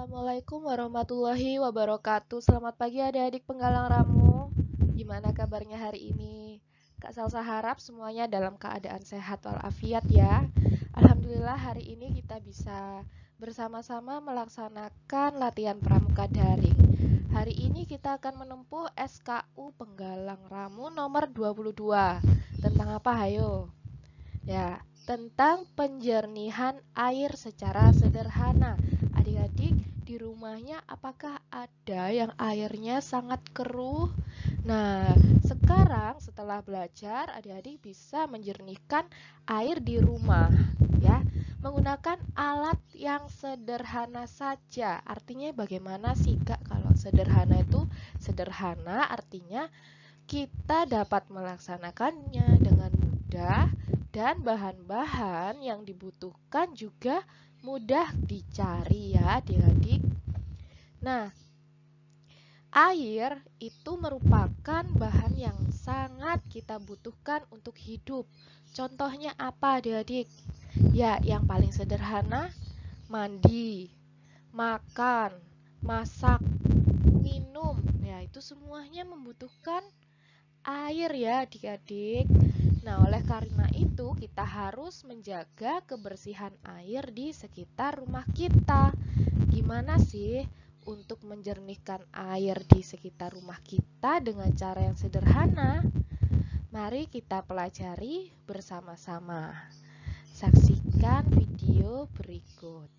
Assalamualaikum warahmatullahi wabarakatuh. Selamat pagi adik-adik penggalang ramu. Gimana kabarnya hari ini? Kak Salsa harap semuanya dalam keadaan sehat walafiat ya. Alhamdulillah hari ini kita bisa bersama-sama melaksanakan latihan pramuka daring. Hari ini kita akan menempuh SKU Penggalang Ramu nomor 22. Tentang apa, hayo? Ya, tentang penjernihan air secara sederhana. Adik-adik, di rumahnya apakah ada yang airnya sangat keruh? Nah, sekarang setelah belajar, adik-adik bisa menjernihkan air di rumah, ya, menggunakan alat yang sederhana saja. Artinya bagaimana sih, Kak? Kalau sederhana itu sederhana artinya kita dapat melaksanakannya dengan mudah dan bahan-bahan yang dibutuhkan juga mudah dicari ya adik-adik. Nah, air itu merupakan bahan yang sangat kita butuhkan untuk hidup. Contohnya apa adik-adik? Ya, yang paling sederhana, mandi, makan, masak, minum. Ya, itu semuanya membutuhkan air ya adik-adik. Nah, oleh karena itu kita harus menjaga kebersihan air di sekitar rumah kita. Gimana sih untuk menjernihkan air di sekitar rumah kita dengan cara yang sederhana? Mari kita pelajari bersama-sama. Saksikan video berikut.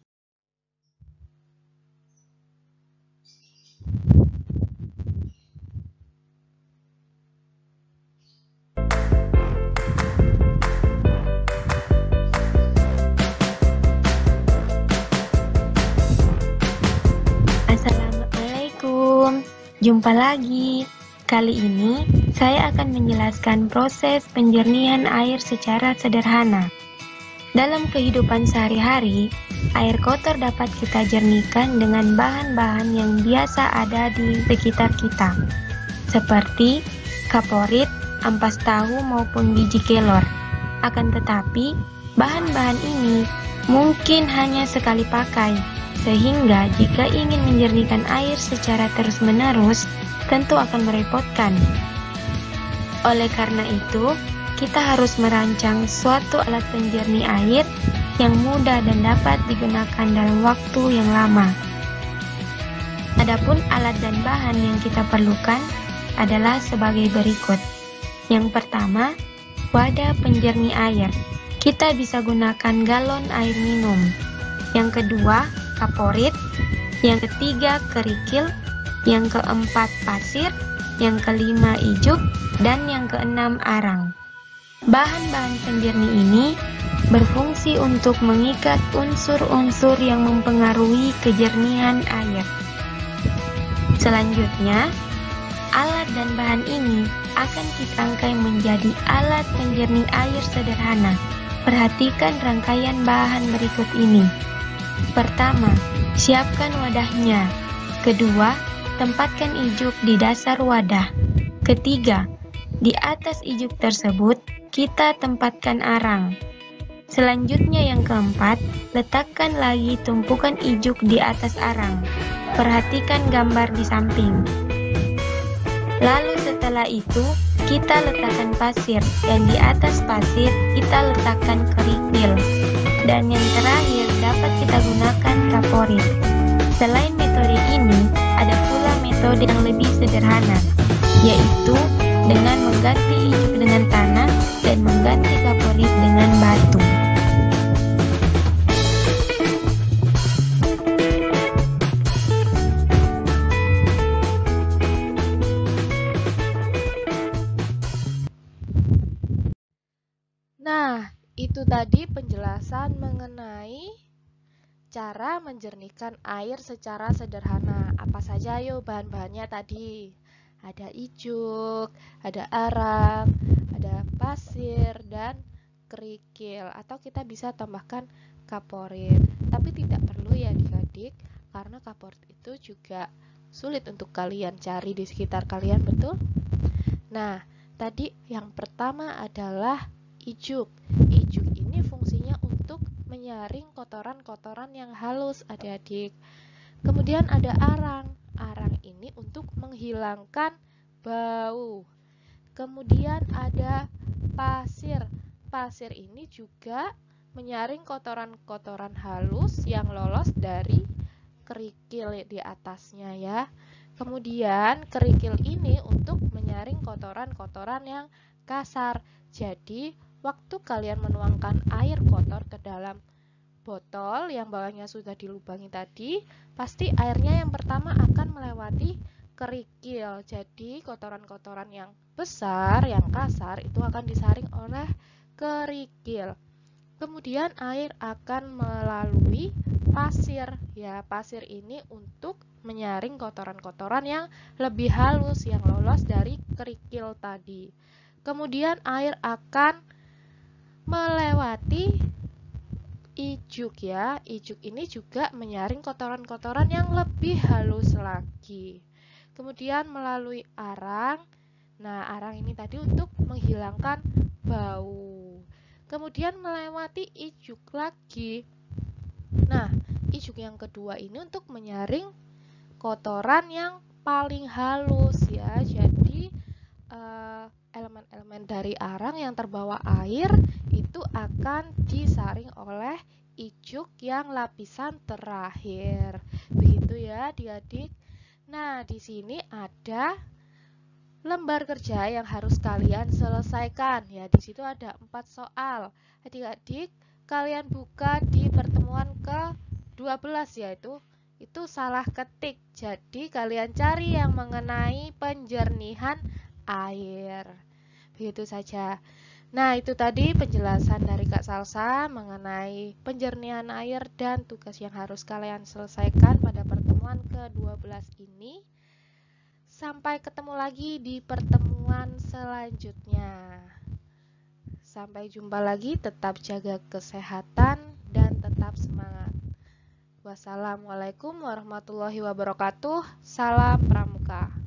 Assalamualaikum, jumpa lagi. Kali ini saya akan menjelaskan proses penjernihan air secara sederhana. Dalam kehidupan sehari-hari, air kotor dapat kita jernihkan dengan bahan-bahan yang biasa ada di sekitar kita, seperti kaporit, ampas tahu maupun biji kelor. Akan tetapi, bahan-bahan ini mungkin hanya sekali pakai, sehingga jika ingin menjernihkan air secara terus-menerus, tentu akan merepotkan. Oleh karena itu, kita harus merancang suatu alat penjernih air yang mudah dan dapat digunakan dalam waktu yang lama. Adapun alat dan bahan yang kita perlukan adalah sebagai berikut. Yang pertama, wadah penjernih air. Kita bisa gunakan galon air minum. Yang kedua, kaporit, yang ketiga kerikil, yang keempat pasir, yang kelima ijuk, dan yang keenam arang. Bahan-bahan penjernih ini berfungsi untuk mengikat unsur-unsur yang mempengaruhi kejernihan air. Selanjutnya, alat dan bahan ini akan kita rangkai menjadi alat penjernih air sederhana. Perhatikan rangkaian bahan berikut ini. Pertama, siapkan wadahnya. Kedua, tempatkan ijuk di dasar wadah. Ketiga, di atas ijuk tersebut kita tempatkan arang. Selanjutnya yang keempat, letakkan lagi tumpukan ijuk di atas arang. Perhatikan gambar di samping. Lalu setelah itu, kita letakkan pasir dan di atas pasir kita letakkan kerikil. Dan yang terakhir dapat kita gunakan kaporit. Selain metode ini, ada pula metode yang lebih sederhana, yaitu dengan mengganti ijuk dengan tanah dan mengganti kaporit dengan batu. Nah, itu tadi penjelasan mengenai cara menjernihkan air secara sederhana. Apa saja yuk bahan-bahannya tadi? Ada ijuk, ada arang, ada pasir, dan kerikil. Atau kita bisa tambahkan kaporit. Tapi tidak perlu ya adik-adik, karena kaporit itu juga sulit untuk kalian cari di sekitar kalian, betul? Nah, tadi yang pertama adalah ijuk. Ijuk ini fungsinya untuk menyaring kotoran-kotoran yang halus adik-adik. Kemudian ada arang. Arang ini untuk menghilangkan bau. Kemudian ada pasir. Pasir ini juga menyaring kotoran-kotoran halus yang lolos dari kerikil di atasnya ya. Kemudian kerikil ini untuk menyaring kotoran-kotoran yang kasar. Jadi, waktu kalian menuangkan air kotor ke dalam botol yang bawahnya sudah dilubangi tadi, pasti airnya yang pertama akan melewati kerikil. Jadi, kotoran-kotoran yang besar, yang kasar itu akan disaring oleh kerikil. Kemudian air akan melalui pasir. Ya, pasir ini untuk menyaring kotoran-kotoran yang lebih halus yang lolos dari kerikil tadi. Kemudian air akan melewati ijuk ya. Ijuk ini juga menyaring kotoran-kotoran yang lebih halus lagi. Kemudian melalui arang. Nah, arang ini tadi untuk menghilangkan bau. Kemudian melewati ijuk lagi. Nah, ijuk yang kedua ini untuk menyaring kotoran yang paling halus ya. Jadi elemen-elemen dari arang yang terbawa air itu akan disaring oleh ijuk yang lapisan terakhir. Begitu ya, adik-adik. Nah, di sini ada lembar kerja yang harus kalian selesaikan. Ya, di situ ada 4 soal. Adik-adik, kalian buka di pertemuan ke-12 yaitu itu salah ketik. Jadi, kalian cari yang mengenai penjernihan air. Begitu saja. Nah, itu tadi penjelasan dari Kak Salsa mengenai penjernihan air dan tugas yang harus kalian selesaikan pada pertemuan ke-12 ini. Sampai ketemu lagi di pertemuan selanjutnya. Sampai jumpa lagi, tetap jaga kesehatan dan tetap semangat. Wassalamualaikum warahmatullahi wabarakatuh. Salam Pramuka.